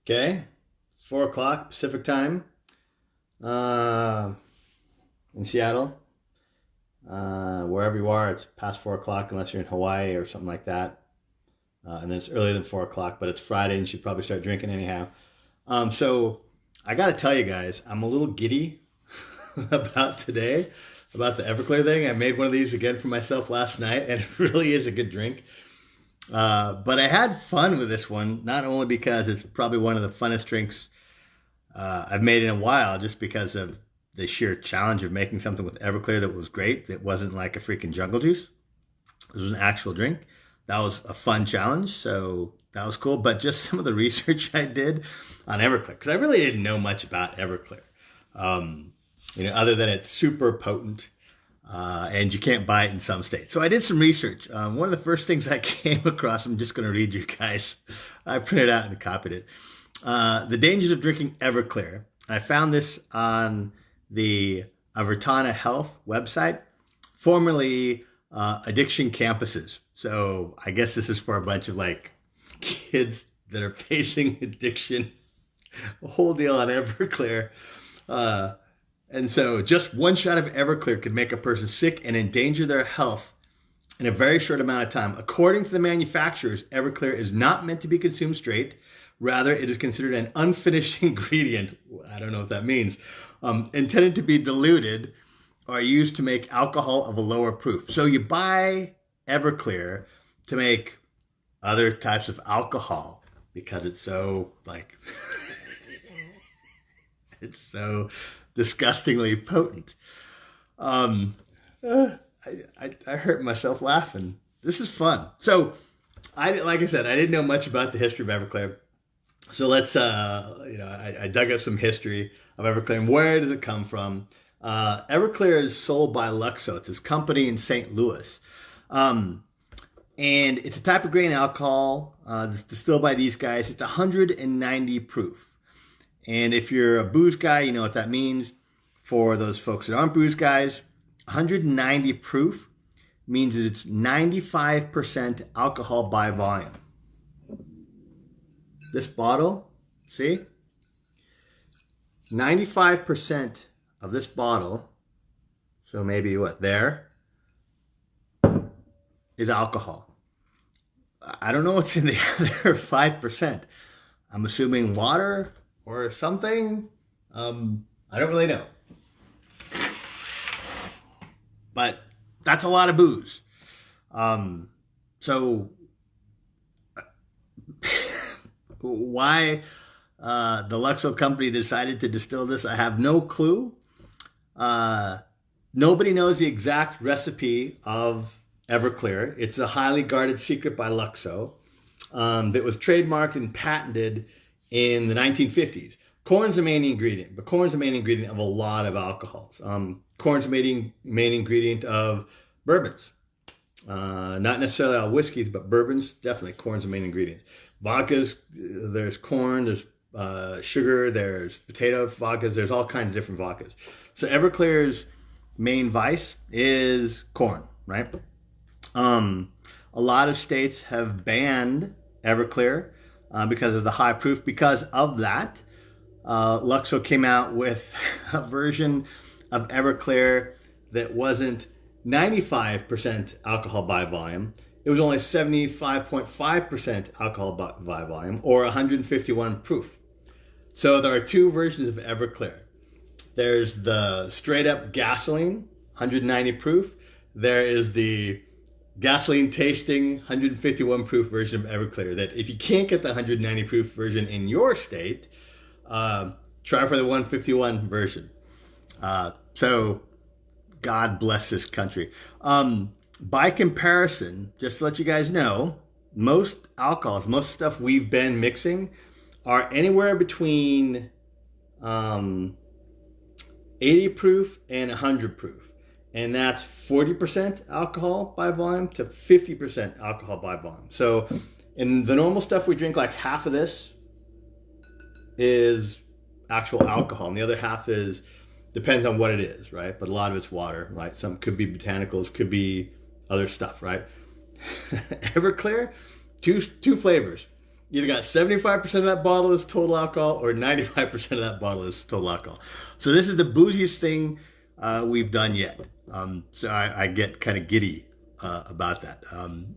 Okay, 4 o'clock Pacific time uh, in Seattle. Wherever you are, it's past 4 o'clock unless you're in Hawaii or something like that. And then it's earlier than 4 o'clock, but it's Friday and you should probably start drinking anyhow. So I got to tell you guys, I'm a little giddy about today, about the Everclear thing. I made one of these again for myself last night, and it really is a good drink. But I had fun with this one, not only because it's probably one of the funnest drinks I've made in a while, just because of the sheer challenge of making something with Everclear that was great. It wasn't like a freaking jungle juice. It was an actual drink. That was a fun challenge, so that was cool. But just some of the research I did on Everclear, because I really didn't know much about Everclear. Um, Other than it's super potent and you can't buy it in some states. So I did some research. One of the first things I came across, I'm just going to read you guys. I printed out and copied it. The dangers of drinking Everclear. I found this on the Avertana Health website, formerly Addiction Campuses. So I guess this is for a bunch of like kids that are facing addiction. A whole deal on Everclear. Uh, and so just one shot of Everclear could make a person sick and endanger their health in a very short amount of time. According to the manufacturers, Everclear is not meant to be consumed straight. Rather, it is considered an unfinished ingredient. I don't know what that means. Intended to be diluted or used to make alcohol of a lower proof. So you buy Everclear to make other types of alcohol because it's so like it's so disgustingly potent. Um, I hurt myself laughing. This is fun. So, like I said, I didn't know much about the history of Everclear. So let's, I dug up some history of Everclear and where does it come from? Everclear is sold by Luxo. It's this company in St. Louis. And it's a type of grain alcohol that's distilled by these guys. It's 190 proof. And if you're a booze guy, you know what that means. For those folks that aren't booze guys, 190 proof means that it's 95% alcohol by volume. This bottle, see? 95% of this bottle, so maybe what, there, is alcohol. I don't know what's in the other 5%. I'm assuming water or something. I don't really know. But that's a lot of booze. So why the Luxo company decided to distill this, I have no clue. Nobody knows the exact recipe of Everclear. It's a highly guarded secret by Luxo that was trademarked and patented in the 1950s. Corn's the main ingredient, but corn's the main ingredient of a lot of alcohols. Corn's the main ingredient of bourbons. Not necessarily all whiskeys, but bourbons, definitely corn's the main ingredient. Vodkas, there's corn, there's sugar, there's potato vodkas, there's all kinds of different vodkas. So Everclear's main vice is corn, right? A lot of states have banned Everclear because of the high proof. Because of that, Luxo came out with a version of Everclear that wasn't 95% alcohol by volume. It was only 75.5% alcohol by volume, or 151 proof. So there are two versions of Everclear. There's the straight up gasoline, 190 proof. There is the gasoline tasting 151 proof version of Everclear that if you can't get the 190 proof version in your state, try for the 151 version. So God bless this country. By comparison, just to let you guys know, most alcohols, most stuff we've been mixing are anywhere between 80 proof and 100 proof. And that's 40% alcohol by volume to 50% alcohol by volume. So in the normal stuff we drink, like half of this is actual alcohol, and the other half is, depends on what it is, right? But a lot of it's water, right? Some could be botanicals, could be other stuff, right? Everclear, two flavors. either got 75% of that bottle is total alcohol or 95% of that bottle is total alcohol. So this is the booziest thing we've done yet. So I get kind of giddy about that.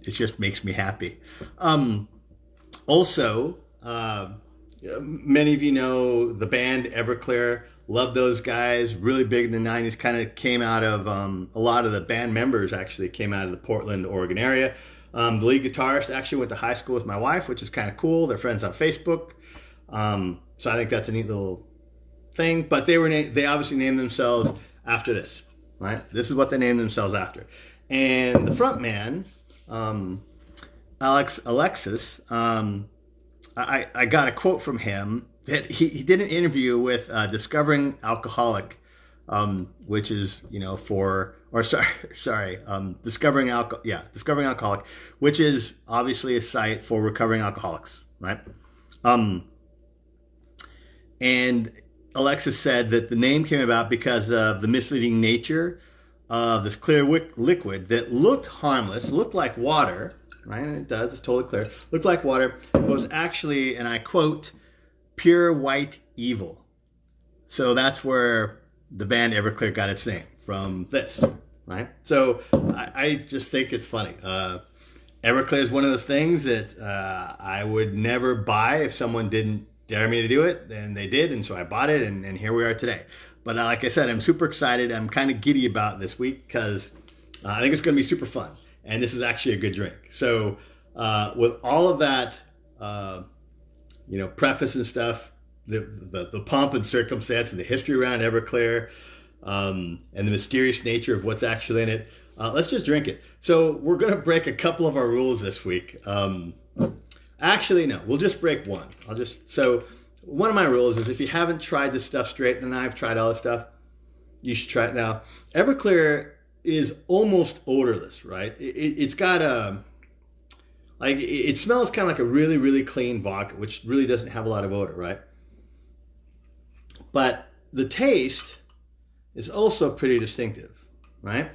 It just makes me happy. Also, many of you know the band Everclear. Love those guys. Really big in the 90s. Kind of came out of a lot of the band members actually came out of the Portland, Oregon area. The lead guitarist actually went to high school with my wife, which is kind of cool. They're friends on Facebook. So I think that's a neat little thing. But they obviously named themselves after this, right? This is what they named themselves after. And the front man, Alexis, I got a quote from him that he did an interview with Discovering Alcoholic, which is, Discovering Alcoholic, which is obviously a site for recovering alcoholics, right? And Alexis said that the name came about because of the misleading nature of this clear liquid that looked harmless, looked like water, right? And it does, it's totally clear. Looked like water, but was actually, and I quote, pure white evil. So that's where the band Everclear got its name, from this, right? So I just think it's funny. Everclear is one of those things that I would never buy if someone didn't dare me to do it, and they did, and so I bought it, and here we are today. But like I said, I'm super excited. I'm kind of giddy about this week because I think it's going to be super fun, and this is actually a good drink. So with all of that, preface and stuff, the pomp and circumstance and the history around Everclear, and the mysterious nature of what's actually in it, let's just drink it. So we're going to break a couple of our rules this week. Actually, no, we'll just break one. So one of my rules is if you haven't tried this stuff straight, and I've tried all this stuff, you should try it now. Everclear is almost odorless, right? It's got it smells kind of like a really, really clean vodka, which really doesn't have a lot of odor, right? But the taste is also pretty distinctive, right?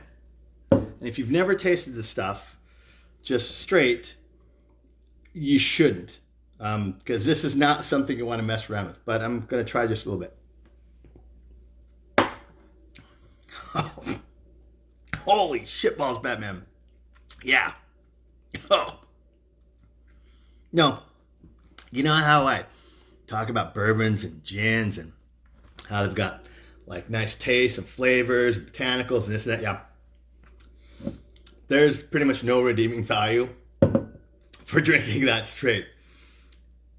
And if you've never tasted the stuff just straight, you shouldn't, because this is not something you want to mess around with. But I'm going to try just a little bit. Holy shitballs, Batman. Yeah. Oh. No. You know how I talk about bourbons and gins and how they've got like nice taste and flavors and botanicals and this and that? Yeah. There's pretty much no redeeming value for drinking that straight.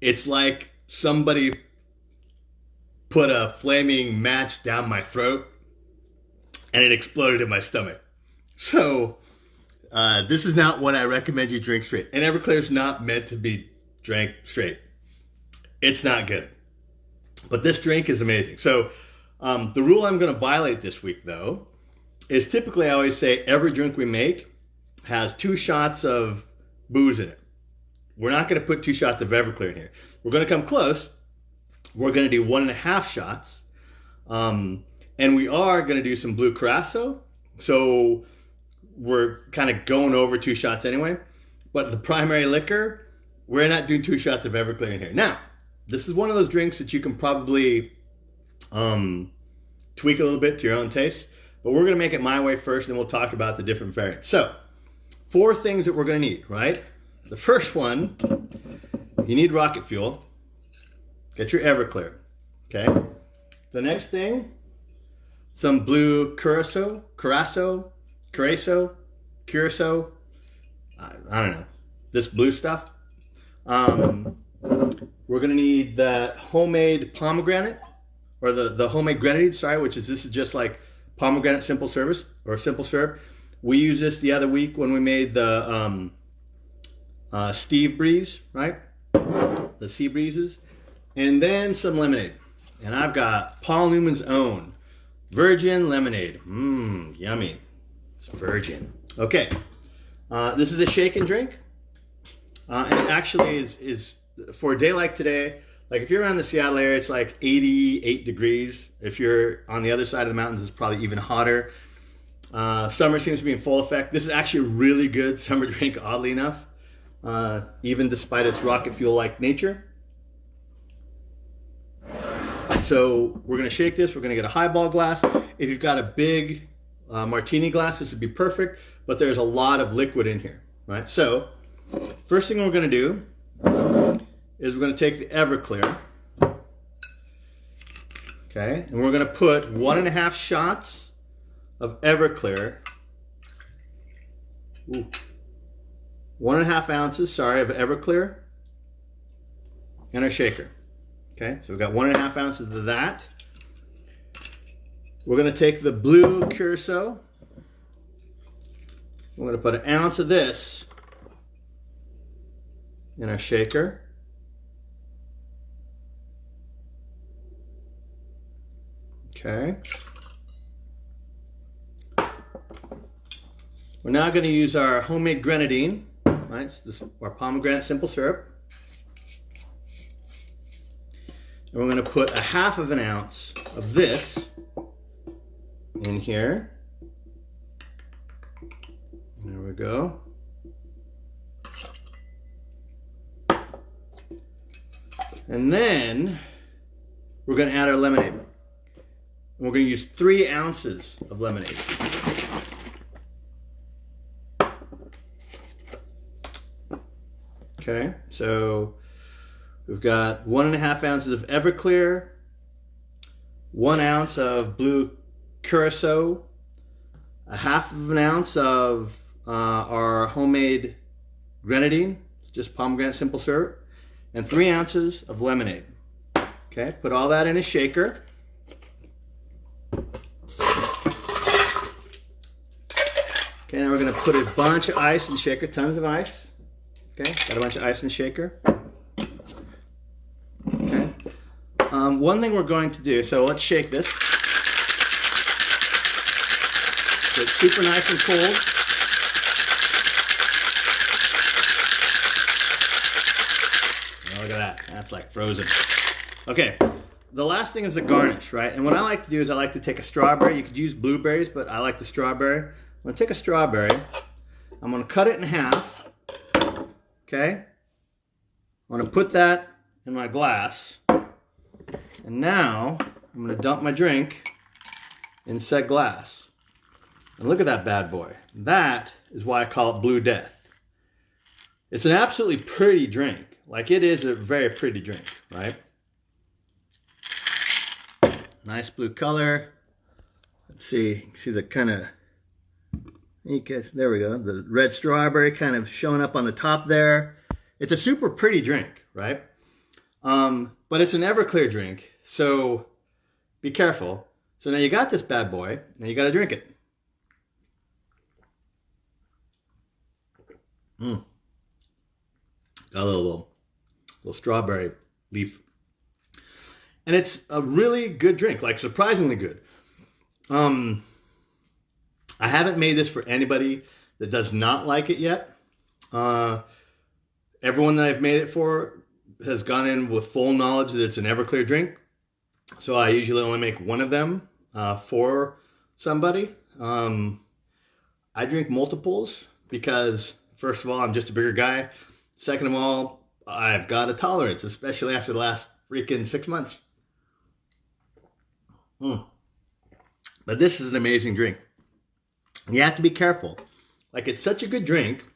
It's like somebody put a flaming match down my throat and it exploded in my stomach. So this is not what I recommend you drink straight. And Everclear is not meant to be drank straight. It's not good. But this drink is amazing. So the rule I'm going to violate this week, though, is typically I always say every drink we make has 2 shots of booze in it. We're not going to put 2 shots of Everclear in here. We're going to come close. We're going to do 1.5 shots. And we are going to do some Blue Curaçao. So we're kind of going over 2 shots anyway. But the primary liquor, we're not doing 2 shots of Everclear in here. Now, this is one of those drinks that you can probably tweak a little bit to your own taste. But we're going to make it my way first, and we'll talk about the different variants. So, 4 things that we're going to need, right? The first one, you need rocket fuel. Get your Everclear, okay? The next thing, some Blue Curaçao, I don't know, this blue stuff. We're going to need that homemade pomegranate, or the homemade grenadine, which is, this is just like pomegranate simple service, or simple syrup. We used this the other week when we made the Steve Breeze, right? The Sea Breezes. And then some lemonade. And I've got Paul Newman's own virgin lemonade. Yummy. It's virgin. Okay. This is a shake and drink. And it actually is for a day like today. Like if you're around the Seattle area, it's like 88 degrees. If you're on the other side of the mountains, it's probably even hotter. Summer seems to be in full effect. This is actually a really good summer drink, oddly enough. even despite its rocket fuel-like nature. So we're going to shake this. We're going to get a highball glass. If you've got a big martini glass, this would be perfect, but there's a lot of liquid in here, right? So first thing we're going to do is we're going to take the Everclear, okay, and we're going to put 1.5 shots of Everclear, 1.5 ounces, of Everclear in our shaker. Okay, so we've got 1.5 ounces of that. We're going to take the blue curacao. We're going to put 1 ounce of this in our shaker. Okay. We're now going to use our homemade grenadine, right? So this is our pomegranate simple syrup. And we're going to put 1/2 ounce of this in here. There we go. And then we're going to add our lemonade. And we're going to use 3 ounces of lemonade. Okay, so we've got 1.5 ounces of Everclear, 1 ounce of blue curacao, 1/2 ounce of our homemade grenadine, just pomegranate simple syrup, and 3 ounces of lemonade. Okay, put all that in a shaker. Okay, now we're going to put a bunch of ice in the shaker, tons of ice. Okay, got a bunch of ice in the shaker. Okay. One thing we're going to do, so let's shake this. So it's super nice and cold. Oh, look at that. That's like frozen. Okay, the last thing is the garnish, right? And what I like to do is I like to take a strawberry. You could use blueberries, but I like the strawberry. I'm going to take a strawberry. I'm going to cut it in half. Okay, I'm going to put that in my glass, and now I'm going to dump my drink in said glass. And look at that bad boy. That is why I call it Blue Death. It's an absolutely pretty drink. Like, it is a very pretty drink, right? Nice blue color. Let's see, you can see the kind of, there we go, the red strawberry kind of showing up on the top there. It's a super pretty drink, right? But it's an Everclear drink, so be careful. So now you got this bad boy, now you got to drink it. Got a little strawberry leaf. And it's a really good drink, like surprisingly good. I haven't made this for anybody that does not like it yet. Everyone that I've made it for has gone in with full knowledge that it's an Everclear drink. So I usually only make one of them for somebody. I drink multiples because, first of all, I'm just a bigger guy. Second of all, I've got a tolerance, especially after the last freaking 6 months. But this is an amazing drink. You have to be careful. Like, it's such a good drink.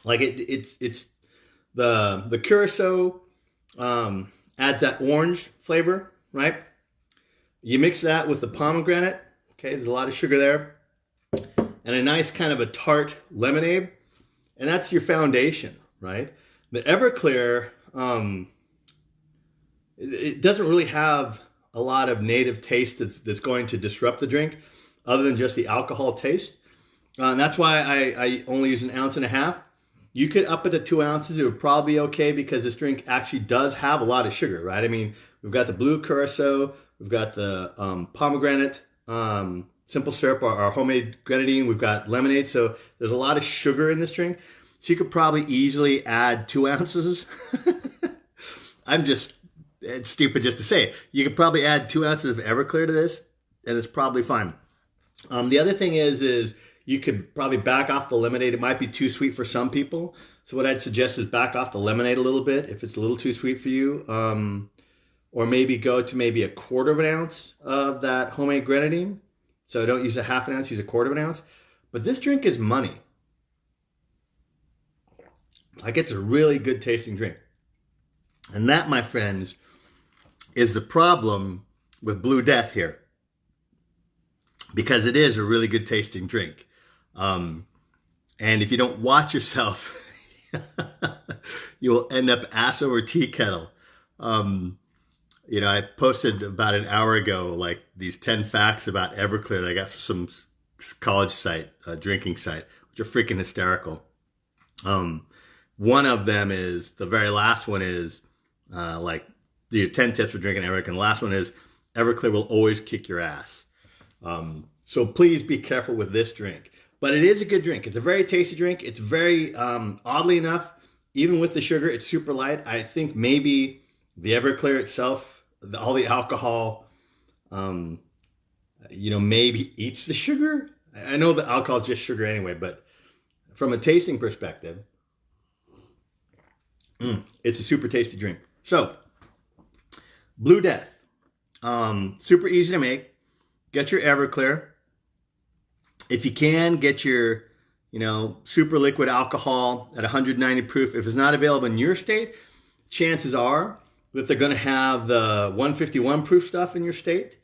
Like, it's the curacao adds that orange flavor, right? You mix that with the pomegranate. Okay, there's a lot of sugar there, and a nice kind of a tart lemonade, and that's your foundation, right? The Everclear, it doesn't really have a lot of native taste that's going to disrupt the drink, other than just the alcohol taste. And that's why I only use 1.5 ounces. You could up it to 2 ounces. It would probably be okay because this drink actually does have a lot of sugar, right? I mean, we've got the blue curacao, we've got the pomegranate simple syrup, our homemade grenadine, we've got lemonade. So there's a lot of sugar in this drink. So you could probably easily add 2 ounces. It's stupid just to say it. You could probably add 2 ounces of Everclear to this, and it's probably fine. The other thing is you could probably back off the lemonade. It might be too sweet for some people. So what I'd suggest is back off the lemonade a little bit if it's a little too sweet for you. Or maybe go to maybe a quarter of an ounce of that homemade grenadine. So don't use a half an ounce, use a quarter of an ounce. But this drink is money. Like, it's a really good tasting drink. And that, my friends, is the problem with Blue Death here. Because it is a really good tasting drink. And if you don't watch yourself, you will end up ass over tea kettle. You know, I posted about an hour ago, like, these 10 facts about Everclear that I got from some college site, drinking site, which are freaking hysterical. One of them is, the very last one is, like, your 10 tips for drinking Everclear. And the last one is, Everclear will always kick your ass. So please be careful with this drink. But it is a good drink. It's a very tasty drink. It's very, oddly enough, even with the sugar, it's super light. I think maybe the Everclear itself, all the alcohol, you know, maybe eats the sugar. I know the alcohol is just sugar anyway, but from a tasting perspective, it's a super tasty drink. So, Blue Death, super easy to make. Get your Everclear. If you can, get your, you know, super liquid alcohol at 190 proof. If it's not available in your state, chances are that they're going to have the 151 proof stuff in your state,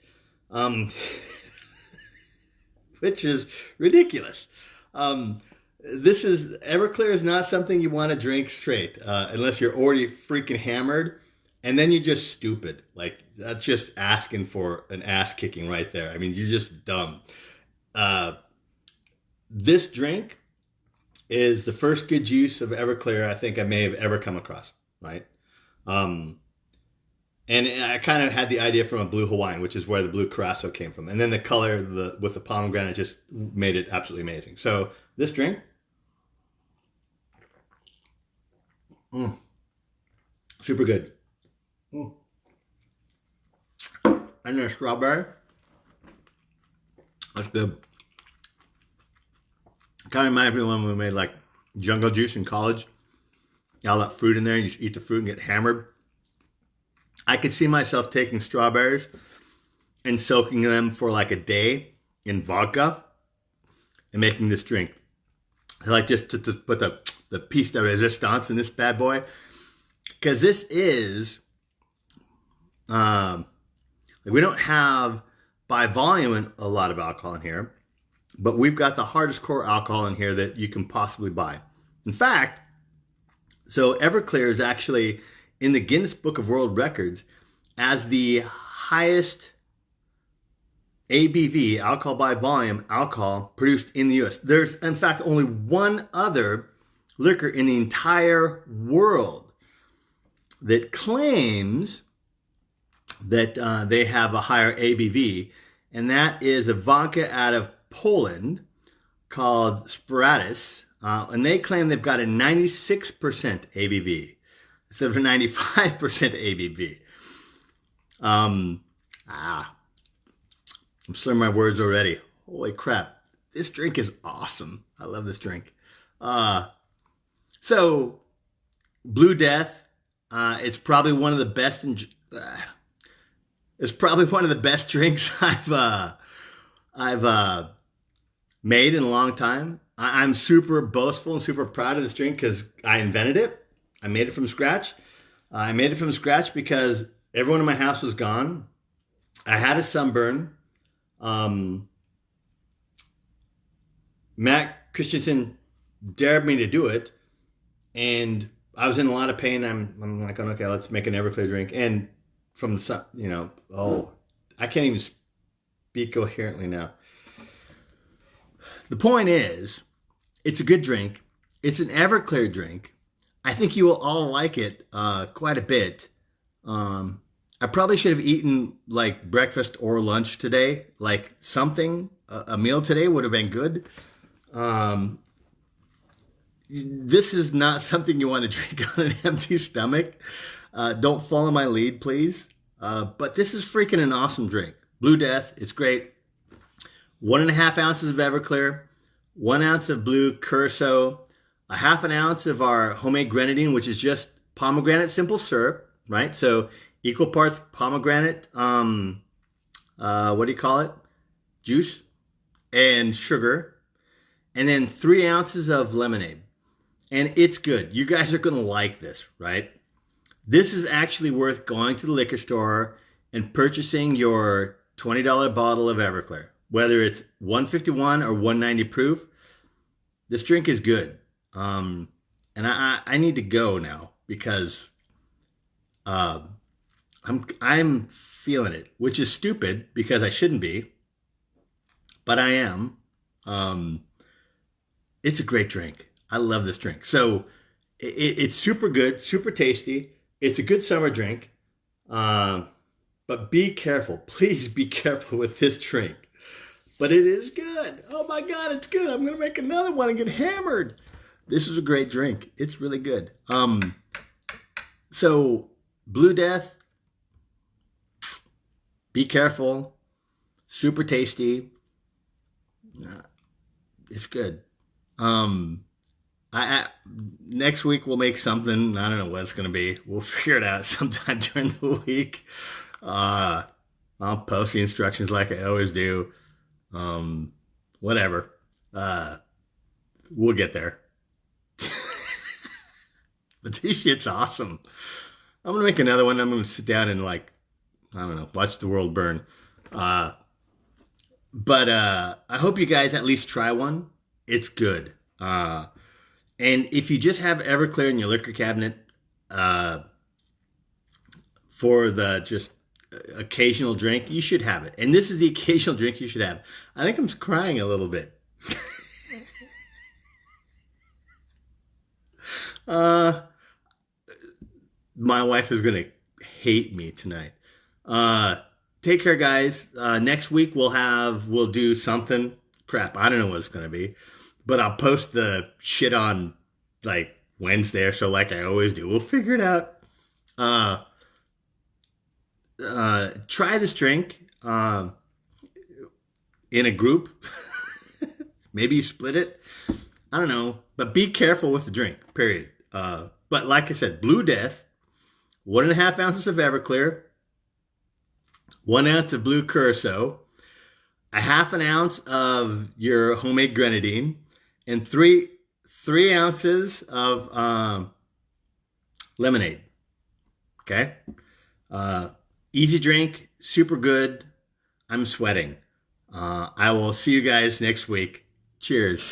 which is ridiculous. Everclear is not something you want to drink straight unless you're already freaking hammered, and then you're just stupid. Like, that's just asking for an ass kicking right there. I mean, you're just dumb. This drink is the first good use of Everclear I think I may have ever come across, right? And I kind of had the idea from a Blue Hawaiian, which is where the Blue Curaçao came from. And then the color with the pomegranate just made it absolutely amazing. So this drink, super good. And the strawberry, that's good. Kind of reminds me of when we made like jungle juice in college. Got all that fruit in there, and you just eat the fruit and get hammered. I could see myself taking strawberries and soaking them for like a day in vodka and making this drink. I like just to put the piece de resistance in this bad boy. Because this is, we don't have by volume a lot of alcohol in here, but we've got the hardest core alcohol in here that you can possibly buy. In fact, so Everclear is actually in the Guinness Book of World Records as the highest ABV, alcohol by volume, alcohol produced in the U.S. There's, in fact, only one other liquor in the entire world that claims that they have a higher ABV, and that is a vodka out of Poland called Spiratus, and they claim they've got a 96% ABV instead of a 95% ABV. I'm slurring my words already. Holy crap. This drink is awesome. I love this drink. So, Blue Death, it's probably one of the best. It's probably one of the best drinks I've made in a long time. I'm super boastful and super proud of this drink because I invented it. I made it from scratch. I made it from scratch because everyone in my house was gone. I had a sunburn. Matt Christensen dared me to do it, and I was in a lot of pain. I'm like, okay, let's make an Everclear drink. And from the sun, you know, I can't even speak coherently now. The point is, it's a good drink. It's an Everclear drink. I think you will all like it quite a bit. I probably should have eaten like breakfast or lunch today. Like something, a meal today would have been good. This is not something you want to drink on an empty stomach. Don't follow my lead, please. But this is freaking an awesome drink. Blue Death, it's great. 1.5 ounces of Everclear, 1 ounce of Blue Curaçao, a half an ounce of our homemade grenadine, which is just pomegranate simple syrup, right? So equal parts pomegranate, what do you call it? Juice and sugar, and then 3 ounces of lemonade. And it's good. You guys are going to like this, right? This is actually worth going to the liquor store and purchasing your $20 bottle of Everclear, whether it's 151 or 190 proof. This drink is good. And I need to go now because I'm feeling it, which is stupid because I shouldn't be, but I am. It's a great drink. I love this drink. So it's super good, super tasty. It's a good summer drink. But be careful. Please be careful with this drink. But it is good. Oh my God, it's good. I'm going to make another one and get hammered. This is a great drink. It's really good. So Blue Death, be careful. Super tasty. It's good. Next week we'll make something. I don't know what it's going to be. We'll figure it out sometime during the week. I'll post the instructions like I always do. Whatever. We'll get there. But this shit's awesome. I'm going to make another one. I'm going to sit down and I don't know, watch the world burn. But I hope you guys at least try one. It's good. And if you just have Everclear in your liquor cabinet for the just occasional drink, you should have it. And this is the occasional drink you should have. I think I'm crying a little bit. My wife is going to hate me tonight. Take care, guys. Next week we'll do something. Crap, I don't know what it's going to be. But I'll post the shit on Wednesday or so like I always do. We'll figure it out. Try this drink in a group. Maybe you split it. I don't know. But be careful with the drink, period. But like I said, Blue Death, 1.5 ounces of Everclear, 1 ounce of blue curacao, a half an ounce of your homemade grenadine, and three ounces of lemonade. Okay? Easy drink, super good. I'm sweating. I will see you guys next week. Cheers.